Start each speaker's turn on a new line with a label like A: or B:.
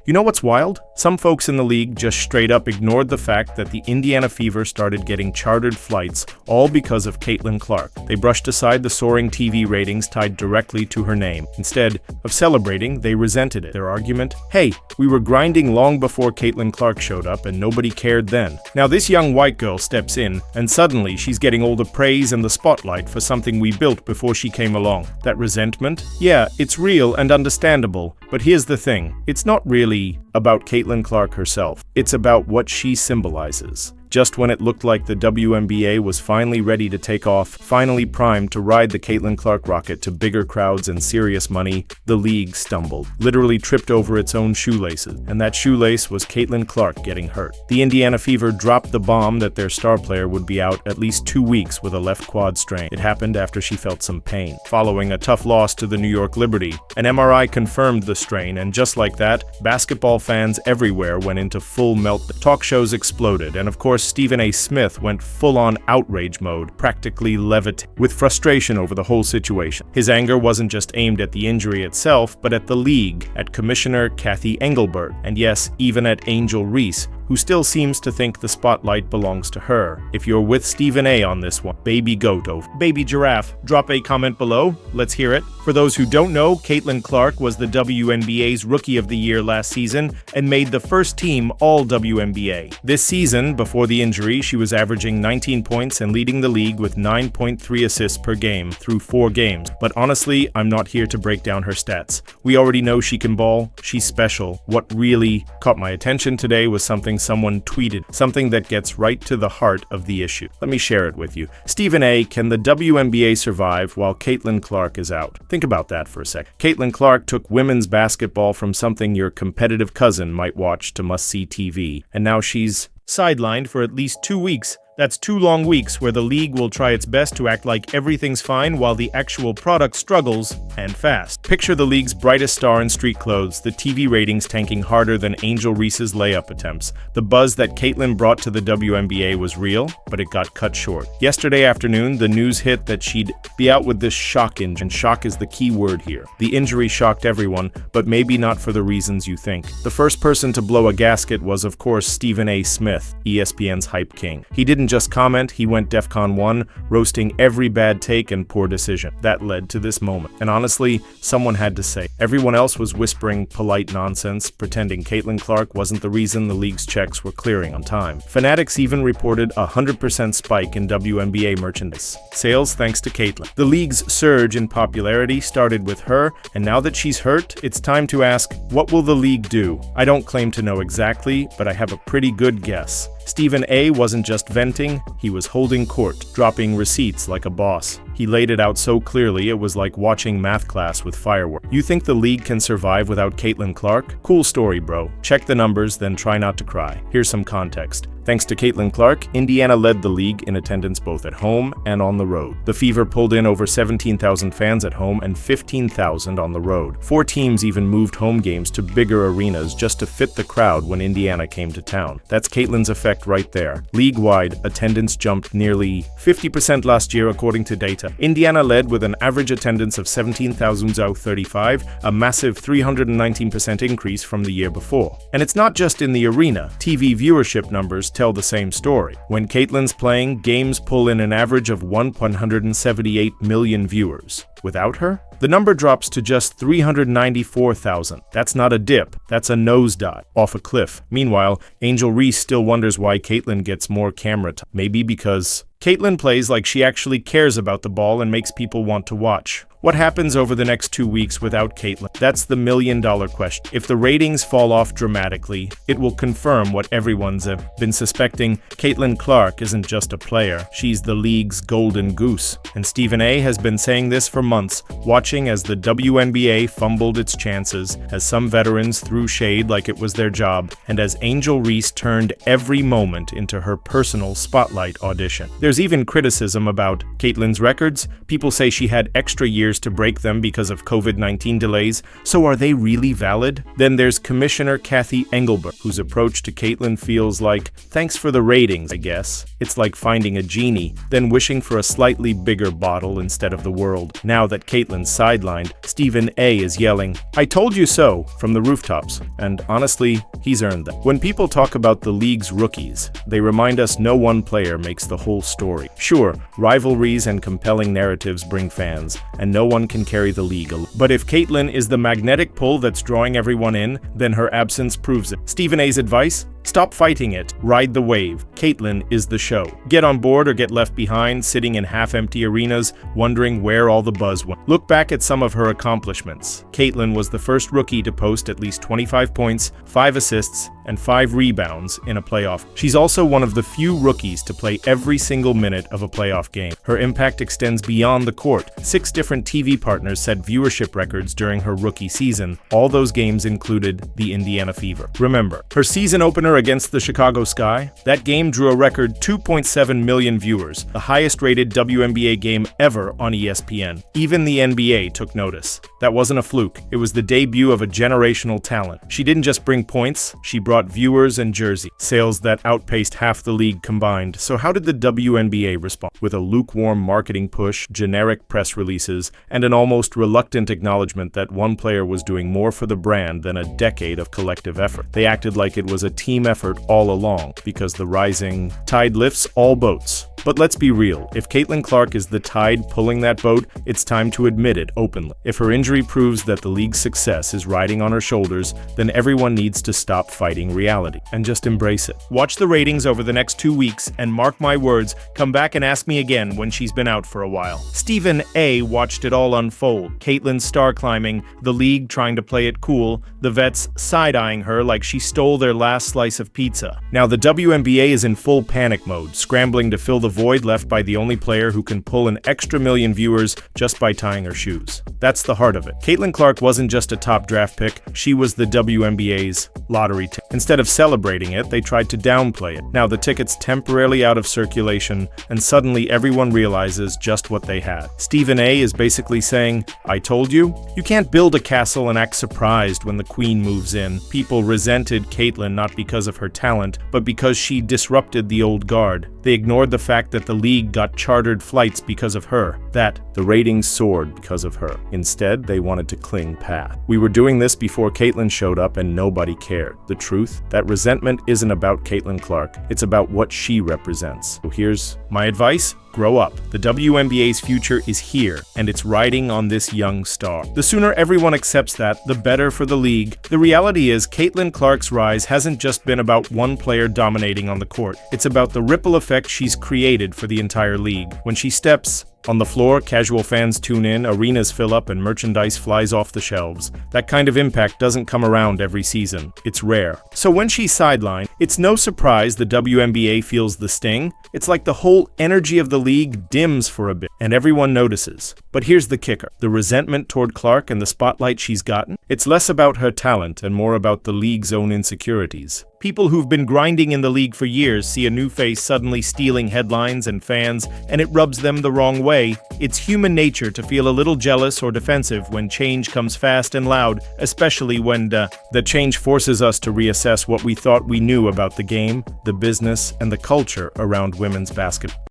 A: You know what's wild? Some folks in the league just straight up ignored the fact that the Indiana Fever started getting chartered flights, all because of Caitlin Clark. They brushed aside the soaring TV ratings tied directly to her name. Instead of celebrating, they resented it. Their argument? Hey, we were grinding long before Caitlin Clark showed up and nobody cared then. Now this young white girl steps in, and suddenly she's getting all the praise and the spotlight for something we built before she came along. That resentment? Yeah, it's real and understandable, but here's the thing. It's not really about Caitlin Clark herself. It's about what she symbolizes. Just when it looked like the WNBA was finally ready to take off, finally primed to ride the Caitlin Clark rocket to bigger crowds and serious money, the league stumbled, literally tripped over its own shoelaces, and that shoelace was Caitlin Clark getting hurt. The Indiana Fever dropped the bomb that their star player would be out at least 2 weeks with a left quad strain. It happened after she felt some pain. Following a tough loss to the New York Liberty, an MRI confirmed the strain, and just like that, basketball fans everywhere went into full meltdown. Talk shows exploded, and of course Stephen A. Smith went full-on outrage mode, practically levitating with frustration over the whole situation. His anger wasn't just aimed at the injury itself, but at the league, at Commissioner Kathy Engelbert, and yes, even at Angel Reese, who still seems to think the spotlight belongs to her. If you're with Stephen A. on this one, baby goat over baby giraffe, drop a comment below. Let's hear it. For those who don't know, Caitlin Clark was the WNBA's Rookie of the Year last season and made the first team All-WNBA. This season, before the injury, she was averaging 19 points and leading the league with 9.3 assists per game through 4 games. But honestly, I'm not here to break down her stats. We already know she can ball. She's special. What really caught my attention today was something someone tweeted, something that gets right to the heart of the issue. Let me share it with you. Stephen A., can the WNBA survive while Caitlin Clark is out? Think about that for a sec. Caitlin Clark took women's basketball from something your competitive cousin might watch to must-see TV, and now she's sidelined for at least 2 weeks. That's 2 long weeks where the league will try its best to act like everything's fine while the actual product struggles, and fast. Picture the league's brightest star in street clothes, the TV ratings tanking harder than Angel Reese's layup attempts. The buzz that Caitlin brought to the WNBA was real, but it got cut short. Yesterday afternoon, the news hit that she'd be out with this shock injury, and shock is the key word here. The injury shocked everyone, but maybe not for the reasons you think. The first person to blow a gasket was, of course, Stephen A. Smith, ESPN's hype king. He didn't just comment, he went DEFCON 1, roasting every bad take and poor decision. That led to this moment. And honestly, someone had to say. Everyone else was whispering polite nonsense, pretending Caitlin Clark wasn't the reason the league's checks were clearing on time. Fanatics even reported a 100% spike in WNBA merchandise sales thanks to Caitlin. The league's surge in popularity started with her, and now that she's hurt, it's time to ask, what will the league do? I don't claim to know exactly, but I have a pretty good guess. Stephen A. wasn't just venting, he was holding court, dropping receipts like a boss. He laid it out so clearly it was like watching math class with fireworks. You think the league can survive without Caitlin Clark? Cool story, bro. Check the numbers, then try not to cry. Here's some context. Thanks to Caitlin Clark, Indiana led the league in attendance both at home and on the road. The Fever pulled in over 17,000 fans at home and 15,000 on the road. 4 teams even moved home games to bigger arenas just to fit the crowd when Indiana came to town. That's Caitlin's effect right there. League-wide, attendance jumped nearly 50% last year according to data. Indiana led with an average attendance of 17,035, a massive 319% increase from the year before. And it's not just in the arena. TV viewership numbers tell the same story. When Caitlin's playing, games pull in an average of 178 million viewers. Without her, the number drops to just 394,000. That's not a dip, that's a nosedive, off a cliff. Meanwhile, Angel Reese still wonders why Caitlin gets more camera time. Maybe because Caitlin plays like she actually cares about the ball and makes people want to watch. What happens over the next 2 weeks without Caitlin? That's the million-dollar question. If the ratings fall off dramatically, it will confirm what everyone's been suspecting. Caitlin Clark isn't just a player, she's the league's golden goose. And Stephen A. has been saying this for months, watching as the WNBA fumbled its chances, as some veterans threw shade like it was their job, and as Angel Reese turned every moment into her personal spotlight audition. There's even criticism about Caitlin's records. People say she had extra years players to break them because of COVID-19 delays, so are they really valid? Then there's Commissioner Kathy Engelberg, whose approach to Caitlyn feels like, thanks for the ratings, I guess. It's like finding a genie, then wishing for a slightly bigger bottle instead of the world. Now that Caitlyn's sidelined, Stephen A is yelling, "I told you so," from the rooftops, and honestly, he's earned that. When people talk about the league's rookies, they remind us no one player makes the whole story. Sure, rivalries and compelling narratives bring fans, and no one can carry the league alone. But if Caitlyn is the magnetic pull that's drawing everyone in, then her absence proves it. Stephen A's advice? Stop fighting it. Ride the wave. Caitlyn is the show. Get on board or get left behind, sitting in half-empty arenas, wondering where all the buzz went. Look back at some of her accomplishments. Caitlyn was the first rookie to post at least 25 points, 5 assists, and 5 rebounds in a playoff. She's also one of the few rookies to play every single minute of a playoff game. Her impact extends beyond the court. 6 different TV partners set viewership records during her rookie season. All those games included the Indiana Fever. Remember, her season opener against the Chicago Sky, that game drew a record 2.7 million viewers, the highest-rated WNBA game ever on ESPN. Even the NBA took notice. That wasn't a fluke. It was the debut of a generational talent. She didn't just bring points, she brought viewers and jersey sales that outpaced half the league combined. So how did the WNBA respond? With a lukewarm marketing push, generic press releases, and an almost reluctant acknowledgement that one player was doing more for the brand than a decade of collective effort. They acted like it was a team effort all along, because the rising tide lifts all boats. But let's be real, if Caitlyn Clark is the tide pulling that boat, it's time to admit it openly. If her injury proves that the league's success is riding on her shoulders, then everyone needs to stop fighting reality and just embrace it. Watch the ratings over the next 2 weeks, and mark my words, come back and ask me again when she's been out for a while. Stephen A watched it all unfold. Caitlyn star climbing, the league trying to play it cool, the vets side-eyeing her like she stole their last slice of pizza. Now the WNBA is in full panic mode, scrambling to fill the void left by the only player who can pull an extra million viewers just by tying her shoes. That's the heart of it. Caitlyn Clark wasn't just a top draft pick, she was the WNBA's lottery ticket. Instead of celebrating it, they tried to downplay it. Now the ticket's temporarily out of circulation, and suddenly everyone realizes just what they had. Stephen A is basically saying, "I told you?" You can't build a castle and act surprised when the queen moves in. People resented Caitlyn not because of her talent, but because she disrupted the old guard. They ignored the fact that the league got chartered flights because of her, that the ratings soared because of her. Instead, they wanted to cling path. We were doing this before Caitlyn showed up and nobody cared. The truth? That resentment isn't about Caitlyn Clark, it's about what she represents. So here's my advice. Grow up. The WNBA's future is here, and it's riding on this young star. The sooner everyone accepts that, the better for the league. The reality is, Caitlyn Clark's rise hasn't just been about one player dominating on the court. It's about the ripple effect she's created for the entire league. When she steps on the floor, casual fans tune in, arenas fill up, and merchandise flies off the shelves. That kind of impact doesn't come around every season. It's rare. So when she's sidelined, it's no surprise the WNBA feels the sting. It's like the whole energy of the league dims for a bit, and everyone notices. But here's the kicker. The resentment toward Clark and the spotlight she's gotten, it's less about her talent and more about the league's own insecurities. People who've been grinding in the league for years see a new face suddenly stealing headlines and fans, and it rubs them the wrong way. It's human nature to feel a little jealous or defensive when change comes fast and loud, especially when the change forces us to reassess what we thought we knew about the game, the business, and the culture around women's basketball.